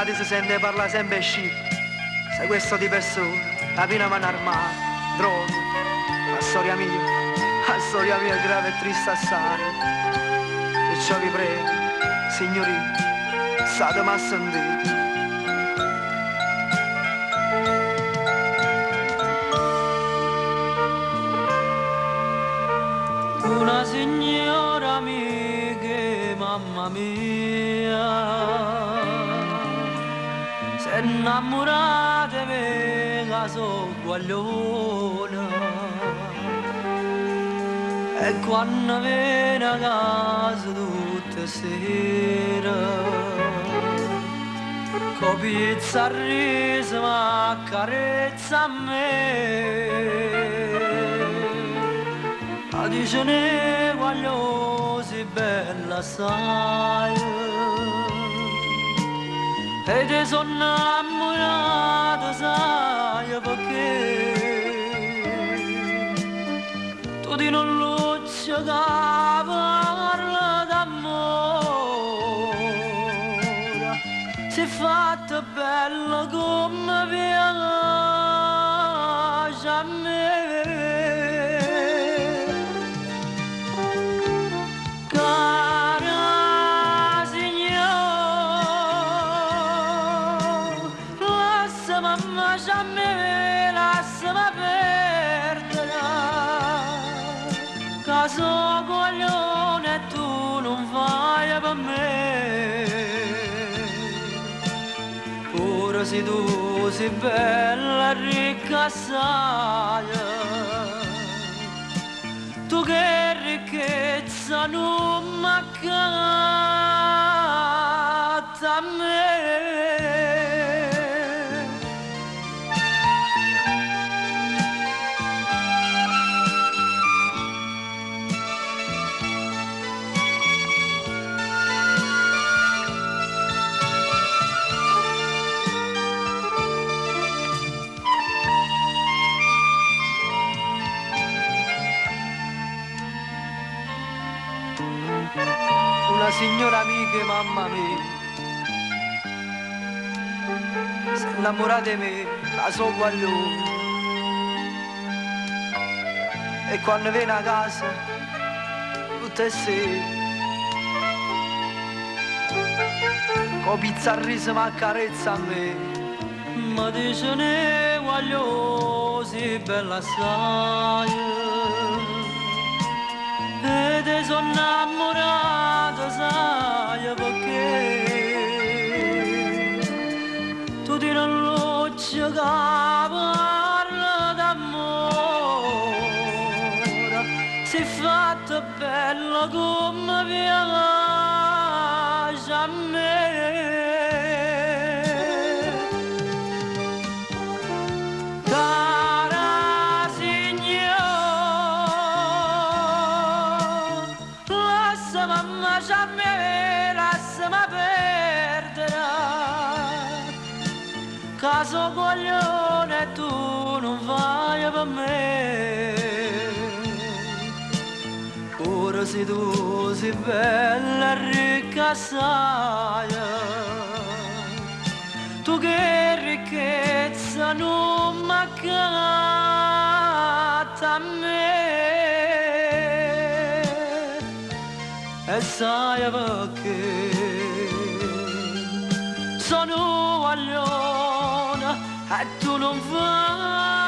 strade si sente parlare sempre sci, sequestro di persone, rapina mano armata, droghe, la storia mia è grave e triste assai. Perciò vi prego, signorina, statemi a sentire. Una signora amica, mamma mia, si è innamorata di me, che so guagliona, e quando viene a casa tutte le sere, con pizza a riso ma accarezza a me. Dice ne voglio si bella sai, e te sono innamorata sai perché tu di non luccio che parla d'amore, sei fatta bella come piace a me. Mamma già me lasciami perdere, caso coglione tu non fai per me, pure se tu sei bella e ricca assai, tu che ricchezza non m'accatta a me. Una signora amica, mamma mia, si è innamorata di me, la so guaglione, e quando viene a casa tutte le sere, con pizza a riso ma accarezza a me, ma dice ne voglio si bella assai, e te sono innamorata sai perché tu ti non luccio che parla d'amore, sei fatta bella come piace a me. Mamma già me lasciami perdere, caso coglione tu non fai per me, pure se tu sei bella e ricca assai, tu che ricchezza non m'accatta a me. E sai perché sono guagliona e tu non fai